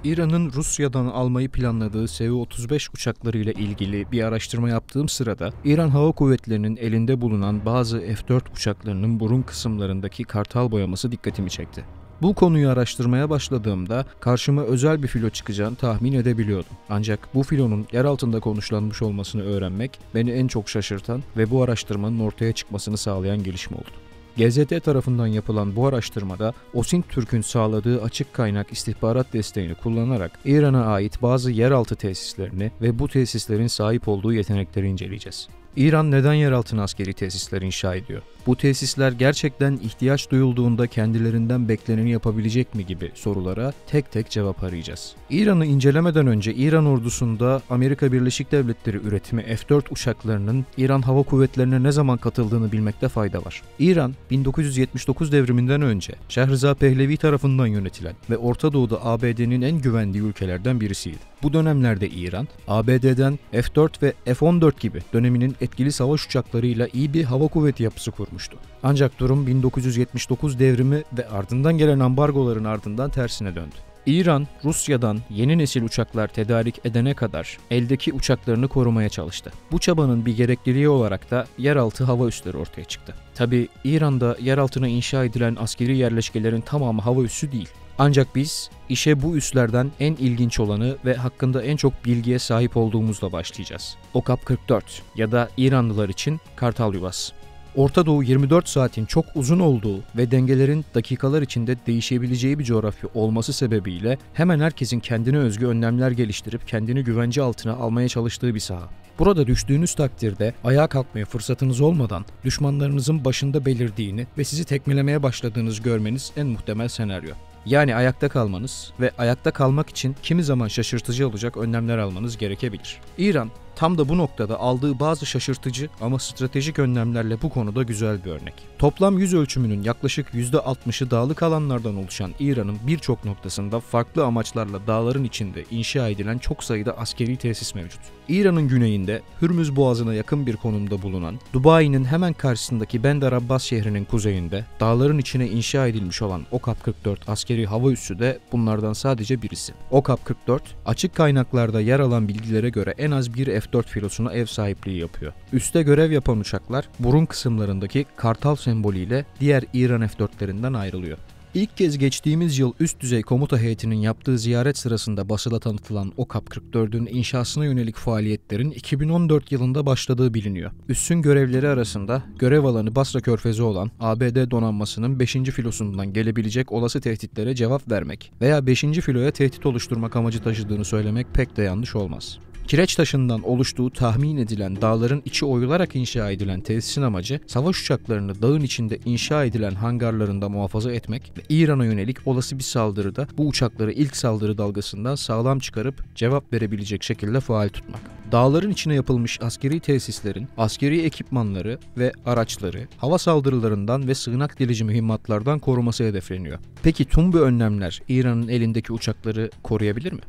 İran'ın Rusya'dan almayı planladığı Su-35 uçaklarıyla ilgili bir araştırma yaptığım sırada İran Hava Kuvvetleri'nin elinde bulunan bazı F-4 uçaklarının burun kısımlarındaki kartal boyaması dikkatimi çekti. Bu konuyu araştırmaya başladığımda karşıma özel bir filo çıkacağını tahmin edebiliyordum. Ancak bu filonun yer altında konuşlanmış olmasını öğrenmek beni en çok şaşırtan ve bu araştırmanın ortaya çıkmasını sağlayan gelişme oldu. GZT tarafından yapılan bu araştırmada Osintürk'ün sağladığı açık kaynak istihbarat desteğini kullanarak İran'a ait bazı yeraltı tesislerini ve bu tesislerin sahip olduğu yetenekleri inceleyeceğiz. İran neden yeraltı askeri tesisler inşa ediyor? Bu tesisler gerçekten ihtiyaç duyulduğunda kendilerinden bekleneni yapabilecek mi gibi sorulara tek tek cevap arayacağız. İran'ı incelemeden önce İran ordusunda Amerika Birleşik Devletleri üretimi F-4 uçaklarının İran Hava Kuvvetleri'ne ne zaman katıldığını bilmekte fayda var. İran, 1979 devriminden önce Şehrızad Pehlevi tarafından yönetilen ve Orta Doğu'da ABD'nin en güvendiği ülkelerden birisiydi. Bu dönemlerde İran, ABD'den F-4 ve F-14 gibi döneminin etkili savaş uçaklarıyla iyi bir hava kuvveti yapısı kurmuştu. Ancak durum 1979 devrimi ve ardından gelen ambargoların ardından tersine döndü. İran, Rusya'dan yeni nesil uçaklar tedarik edene kadar eldeki uçaklarını korumaya çalıştı. Bu çabanın bir gerekliliği olarak da yeraltı hava üsleri ortaya çıktı. Tabii İran'da yeraltına inşa edilen askeri yerleşkelerin tamamı hava üssü değil. Ancak biz işe bu üslerden en ilginç olanı ve hakkında en çok bilgiye sahip olduğumuzla başlayacağız. OKAP-44 ya da İranlılar için Kartal Yuvası. Orta Doğu 24 saatin çok uzun olduğu ve dengelerin dakikalar içinde değişebileceği bir coğrafya olması sebebiyle hemen herkesin kendine özgü önlemler geliştirip kendini güvence altına almaya çalıştığı bir saha. Burada düştüğünüz takdirde ayağa kalkmaya fırsatınız olmadan düşmanlarınızın başında belirdiğini ve sizi tekmelemeye başladığınızı görmeniz en muhtemel senaryo. Yani ayakta kalmanız ve ayakta kalmak için kimi zaman şaşırtıcı olacak önlemler almanız gerekebilir. İran tam da bu noktada aldığı bazı şaşırtıcı ama stratejik önlemlerle bu konuda güzel bir örnek. Toplam yüz ölçümünün yaklaşık %60'ı dağlık alanlardan oluşan İran'ın birçok noktasında farklı amaçlarla dağların içinde inşa edilen çok sayıda askeri tesis mevcut. İran'ın güneyinde Hürmüz Boğazı'na yakın bir konumda bulunan, Dubai'nin hemen karşısındaki Bandar Abbas şehrinin kuzeyinde dağların içine inşa edilmiş olan OKAP-44 askeri hava üssü de bunlardan sadece birisi. OKAP-44 açık kaynaklarda yer alan bilgilere göre en az bir F-4 filosuna ev sahipliği yapıyor. Üste görev yapan uçaklar burun kısımlarındaki kartal sembolüyle diğer İran F-4'lerinden ayrılıyor. İlk kez geçtiğimiz yıl üst düzey komuta heyetinin yaptığı ziyaret sırasında basıla tanıtılan OKAP-44'ün inşasına yönelik faaliyetlerin 2014 yılında başladığı biliniyor. Üssün görevleri arasında görev alanı Basra Körfezi olan ABD donanmasının 5. filosundan gelebilecek olası tehditlere cevap vermek veya 5. filoya tehdit oluşturmak amacı taşıdığını söylemek pek de yanlış olmaz. Kireç taşından oluştuğu tahmin edilen dağların içi oyularak inşa edilen tesisin amacı savaş uçaklarını dağın içinde inşa edilen hangarlarında muhafaza etmek ve İran'a yönelik olası bir saldırıda bu uçakları ilk saldırı dalgasından sağlam çıkarıp cevap verebilecek şekilde faal tutmak. Dağların içine yapılmış askeri tesislerin askeri ekipmanları ve araçları hava saldırılarından ve sığınak delici mühimmatlardan koruması hedefleniyor. Peki tüm bu önlemler İran'ın elindeki uçakları koruyabilir mi?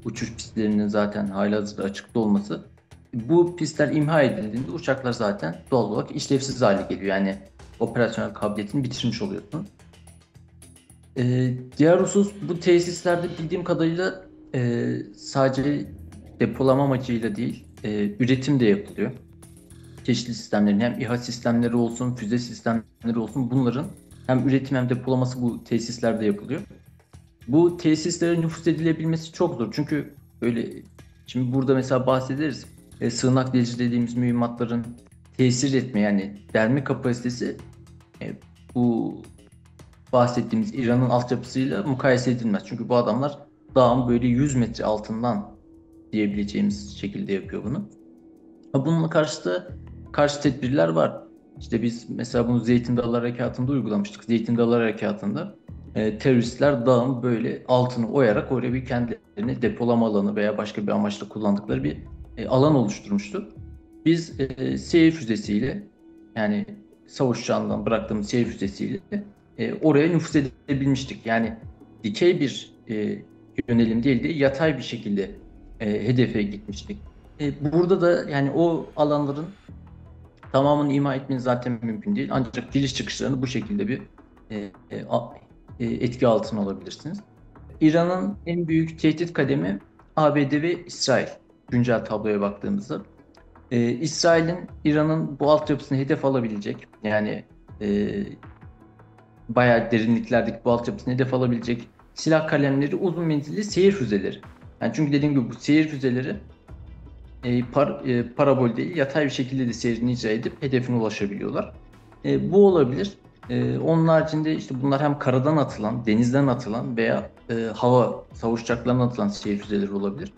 Uçuş pistlerinin zaten halihazırda açıkta olması. Bu pistler imha edildiğinde uçaklar zaten doğal olarak işlevsiz hale geliyor. Yani operasyonel kabiliyetini bitirmiş oluyorsun. Diğer husus, bu tesislerde bildiğim kadarıyla sadece depolama amacıyla değil, üretim de yapılıyor. Çeşitli sistemlerin hem İHA sistemleri olsun, füze sistemleri olsun, bunların hem üretim hem depolaması bu tesislerde yapılıyor. Bu tesislere nüfuz edilebilmesi çok zor. Çünkü böyle şimdi burada mesela bahsederiz. Sığınak delici dediğimiz mühimmatların tesir etme, yani delme kapasitesi bu bahsettiğimiz İran'ın altyapısıyla mukayese edilmez. Çünkü bu adamlar dağın böyle 100 metre altından diyebileceğimiz şekilde yapıyor bunu. Bununla karşı tedbirler var. İşte biz mesela bunu Zeytin Dalı Harekatı'nda uygulamıştık. Zeytin Dalı Harekatı'nda teröristler dağın böyle altını oyarak oraya bir kendilerini depolama alanı veya başka bir amaçla kullandıkları bir alan oluşturmuştu. Biz seyir füzesiyle, yani savaş uçağından bıraktığımız seyir füzesiyle oraya nüfuz edebilmiştik. Yani dikey bir yönelim değil de yatay bir şekilde hedefe gitmiştik. Burada da yani o alanların tamamını imha etmeniz zaten mümkün değil. Ancak giriş çıkışlarını bu şekilde bir etki altına alabilirsiniz. İran'ın en büyük tehdit kalemi ABD ve İsrail. Güncel tabloya baktığımızda. İsrail'in İran'ın bu altyapısını hedef alabilecek, yani e, bayağı derinliklerdeki bu altyapısını hedef alabilecek silah kalemleri, uzun menzilli seyir füzeleri. Yani çünkü dediğim gibi bu seyir füzeleri parabol değil, yatay bir şekilde de seyrini icra edip hedefine ulaşabiliyorlar. Bu olabilir. Onun haricinde işte bunlar hem karadan atılan, denizden atılan veya hava savaş uçaklarından atılan seyir füzeleri olabilir.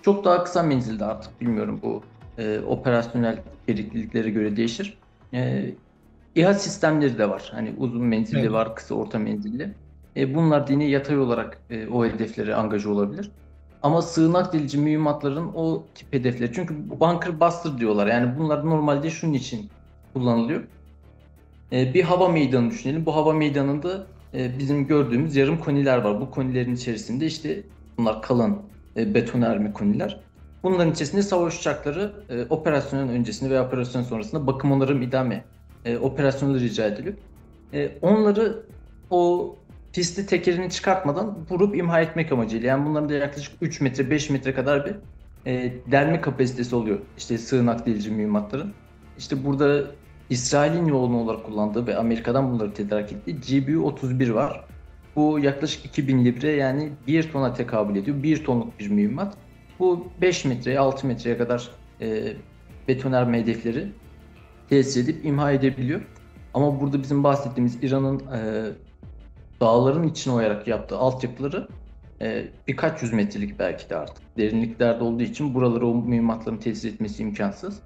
Çok daha kısa menzilde, artık bilmiyorum, bu operasyonel gerekliliklere göre değişir. İHA sistemleri de var. Hani uzun menzilli Evet. var, kısa orta menzilli. Bunlar da yine yatay olarak o hedeflere angaje olabilir. Ama sığınak delici mühimmatların o tip hedefleri. Çünkü bunker buster diyorlar. Yani bunlar normalde şunun için kullanılıyor. Bir hava meydanı düşünelim. Bu hava meydanında bizim gördüğümüz yarım koniler var. Bu konilerin içerisinde işte bunlar kalın betonarme koniler. Bunların içerisinde savaş uçakları operasyonun öncesinde veya operasyon sonrasında bakım onarım idame operasyonları rica ediliyor. Onları o pisti tekerini çıkartmadan vurup imha etmek amacıyla. Yani bunların da yaklaşık 3 metre 5 metre kadar bir delme kapasitesi oluyor. İşte sığınak delici mühimmatların. İşte burada İsrail'in yoğun olarak kullandığı ve Amerika'dan bunları tedarik ettiği GBU-31 var. Bu yaklaşık 2000 libre, yani 1 tona tekabül ediyor. 1 tonluk bir mühimmat. Bu 5 metreye 6 metreye kadar betonarme hedefleri tesis edip imha edebiliyor. Ama burada bizim bahsettiğimiz İran'ın dağların içine oyarak yaptığı altyapıları birkaç yüz metrelik, belki de artık derinliklerde olduğu için buraları o mühimmatların tesis etmesi imkansız.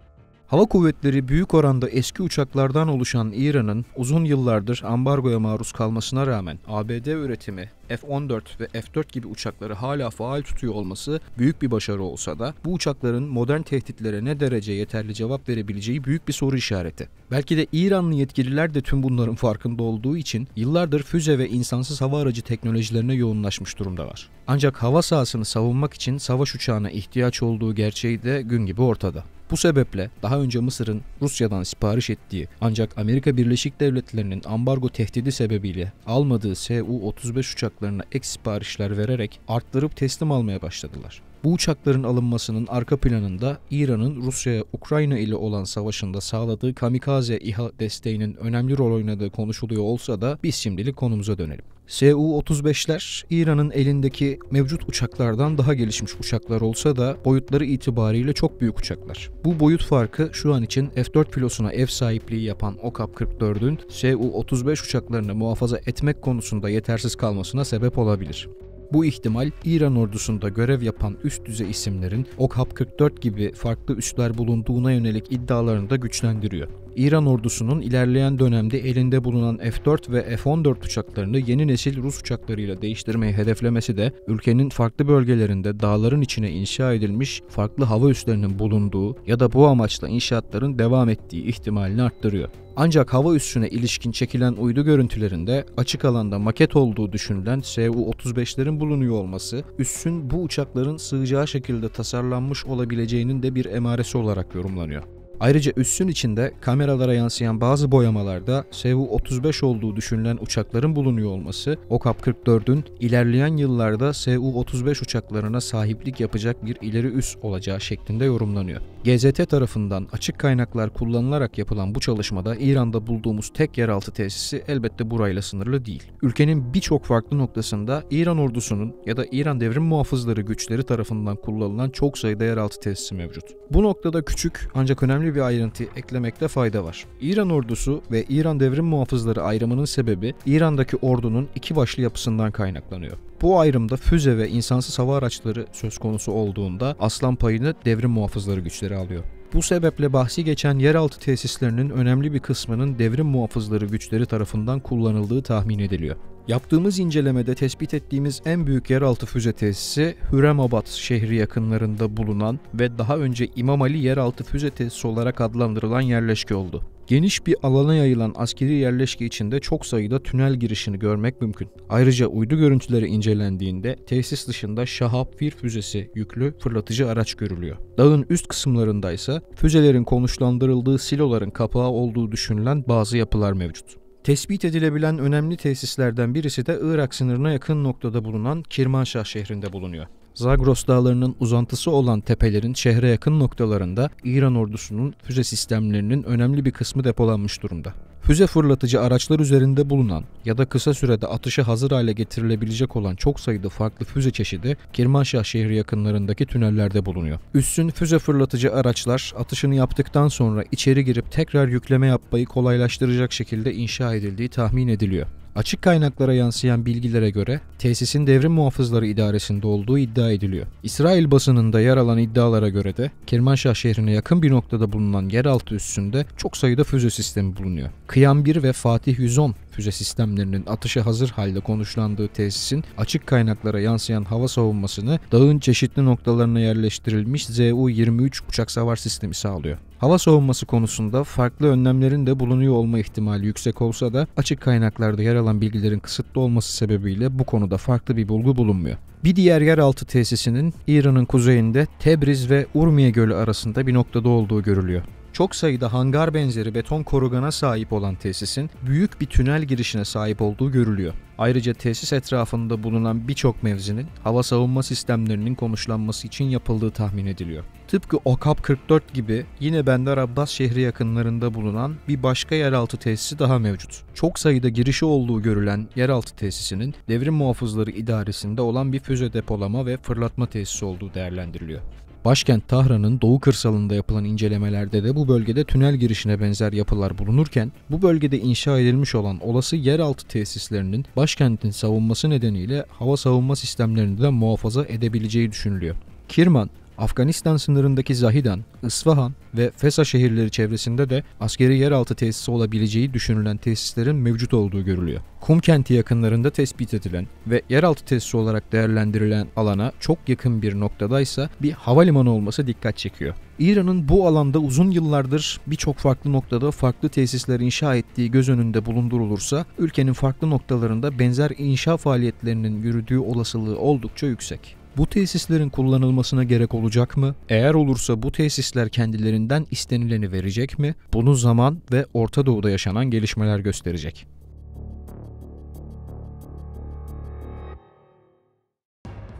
Hava kuvvetleri büyük oranda eski uçaklardan oluşan İran'ın uzun yıllardır ambargoya maruz kalmasına rağmen ABD üretimi F-14 ve F-4 gibi uçakları hala faal tutuyor olması büyük bir başarı olsa da bu uçakların modern tehditlere ne derece yeterli cevap verebileceği büyük bir soru işareti. Belki de İranlı yetkililer de tüm bunların farkında olduğu için yıllardır füze ve insansız hava aracı teknolojilerine yoğunlaşmış durumdalar. Ancak hava sahasını savunmak için savaş uçağına ihtiyaç olduğu gerçeği de gün gibi ortada. Bu sebeple daha önce Mısır'ın Rusya'dan sipariş ettiği ancak Amerika Birleşik Devletleri'nin ambargo tehdidi sebebiyle almadığı Su-35 uçaklarına ek siparişler vererek arttırıp teslim almaya başladılar. Bu uçakların alınmasının arka planında İran'ın Rusya-Ukrayna ile olan savaşında sağladığı kamikaze İHA desteğinin önemli rol oynadığı konuşuluyor olsa da biz şimdilik konumuza dönelim. Su-35'ler İran'ın elindeki mevcut uçaklardan daha gelişmiş uçaklar olsa da boyutları itibariyle çok büyük uçaklar. Bu boyut farkı şu an için F-4 filosuna ev sahipliği yapan OKAP-44'ün Su-35 uçaklarını muhafaza etmek konusunda yetersiz kalmasına sebep olabilir. Bu ihtimal İran ordusunda görev yapan üst düzey isimlerin OKAP-44 gibi farklı üsler bulunduğuna yönelik iddialarını da güçlendiriyor. İran ordusunun ilerleyen dönemde elinde bulunan F-4 ve F-14 uçaklarını yeni nesil Rus uçaklarıyla değiştirmeyi hedeflemesi de ülkenin farklı bölgelerinde dağların içine inşa edilmiş farklı hava üslerinin bulunduğu ya da bu amaçla inşaatların devam ettiği ihtimalini arttırıyor. Ancak hava üssüne ilişkin çekilen uydu görüntülerinde açık alanda maket olduğu düşünülen Su-35'lerin bulunuyor olması, üssün bu uçakların sığacağı şekilde tasarlanmış olabileceğinin de bir emaresi olarak yorumlanıyor. Ayrıca üssün içinde kameralara yansıyan bazı boyamalarda Su-35 olduğu düşünülen uçakların bulunuyor olması, OKAP-44'ün ilerleyen yıllarda Su-35 uçaklarına sahiplik yapacak bir ileri üs olacağı şeklinde yorumlanıyor. GZT tarafından açık kaynaklar kullanılarak yapılan bu çalışmada İran'da bulduğumuz tek yeraltı tesisi elbette burayla sınırlı değil. Ülkenin birçok farklı noktasında İran ordusunun ya da İran Devrim Muhafızları güçleri tarafından kullanılan çok sayıda yeraltı tesisi mevcut. Bu noktada küçük ancak önemli bir ayrıntı eklemekte fayda var. İran ordusu ve İran Devrim Muhafızları ayrımının sebebi İran'daki ordunun iki başlı yapısından kaynaklanıyor. Bu ayrımda füze ve insansız hava araçları söz konusu olduğunda aslan payını devrim muhafızları güçleri alıyor. Bu sebeple bahsi geçen yeraltı tesislerinin önemli bir kısmının devrim muhafızları güçleri tarafından kullanıldığı tahmin ediliyor. Yaptığımız incelemede tespit ettiğimiz en büyük yeraltı füze tesisi Hürremabad şehri yakınlarında bulunan ve daha önce İmam Ali yeraltı füze tesisi olarak adlandırılan yerleşke oldu. Geniş bir alana yayılan askeri yerleşke içinde çok sayıda tünel girişini görmek mümkün. Ayrıca uydu görüntüleri incelendiğinde tesis dışında Şahap-1 füzesi yüklü fırlatıcı araç görülüyor. Dağın üst kısımlarında ise füzelerin konuşlandırıldığı siloların kapağı olduğu düşünülen bazı yapılar mevcut. Tespit edilebilen önemli tesislerden birisi de Irak sınırına yakın noktada bulunan Kirmanşah şehrinde bulunuyor. Zagros dağlarının uzantısı olan tepelerin şehre yakın noktalarında İran ordusunun füze sistemlerinin önemli bir kısmı depolanmış durumda. Füze fırlatıcı araçlar üzerinde bulunan ya da kısa sürede atışa hazır hale getirilebilecek olan çok sayıda farklı füze çeşidi Kirmanşah şehri yakınlarındaki tünellerde bulunuyor. Üssün füze fırlatıcı araçlar atışını yaptıktan sonra içeri girip tekrar yükleme yapmayı kolaylaştıracak şekilde inşa edildiği tahmin ediliyor. Açık kaynaklara yansıyan bilgilere göre tesisin devrim muhafızları idaresinde olduğu iddia ediliyor. İsrail basınında yer alan iddialara göre de Kirmanşah şehrine yakın bir noktada bulunan yeraltı üssünde çok sayıda füze sistemi bulunuyor. Kıyam 1 ve Fatih 110 füze sistemlerinin atışa hazır halde konuşlandığı tesisin açık kaynaklara yansıyan hava savunmasını dağın çeşitli noktalarına yerleştirilmiş Zu-23 uçak savar sistemi sağlıyor. Hava savunması konusunda farklı önlemlerin de bulunuyor olma ihtimali yüksek olsa da açık kaynaklarda yer alan bilgilerin kısıtlı olması sebebiyle bu konuda farklı bir bulgu bulunmuyor. Bir diğer yeraltı tesisinin İran'ın kuzeyinde Tebriz ve Urmiye Gölü arasında bir noktada olduğu görülüyor. Çok sayıda hangar benzeri beton korugana sahip olan tesisin büyük bir tünel girişine sahip olduğu görülüyor. Ayrıca tesis etrafında bulunan birçok mevzinin hava savunma sistemlerinin konuşlanması için yapıldığı tahmin ediliyor. Tıpkı Okap 44 gibi yine Bandar Abbas şehri yakınlarında bulunan bir başka yeraltı tesisi daha mevcut. Çok sayıda girişi olduğu görülen yeraltı tesisinin devrim muhafızları idaresinde olan bir füze depolama ve fırlatma tesisi olduğu değerlendiriliyor. Başkent Tahran'ın doğu kırsalında yapılan incelemelerde de bu bölgede tünel girişine benzer yapılar bulunurken, bu bölgede inşa edilmiş olan olası yeraltı tesislerinin başkentin savunması nedeniyle hava savunma sistemlerini de muhafaza edebileceği düşünülüyor. Kirman, Afganistan sınırındaki Zahidan, Isfahan ve Fesa şehirleri çevresinde de askeri yeraltı tesisi olabileceği düşünülen tesislerin mevcut olduğu görülüyor. Kum kenti yakınlarında tespit edilen ve yeraltı tesisi olarak değerlendirilen alana çok yakın bir noktadaysa bir havalimanı olması dikkat çekiyor. İran'ın bu alanda uzun yıllardır birçok farklı noktada farklı tesisler inşa ettiği göz önünde bulundurulursa, ülkenin farklı noktalarında benzer inşa faaliyetlerinin yürüdüğü olasılığı oldukça yüksek. Bu tesislerin kullanılmasına gerek olacak mı? Eğer olursa bu tesisler kendilerinden istenileni verecek mi? Bunu zaman ve Orta Doğu'da yaşanan gelişmeler gösterecek.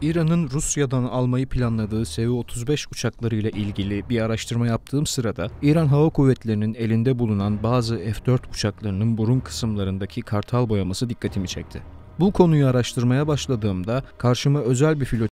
İran'ın Rusya'dan almayı planladığı Su-35 uçaklarıyla ilgili bir araştırma yaptığım sırada İran Hava Kuvvetleri'nin elinde bulunan bazı F-4 uçaklarının burun kısımlarındaki kartal boyaması dikkatimi çekti. Bu konuyu araştırmaya başladığımda karşıma özel bir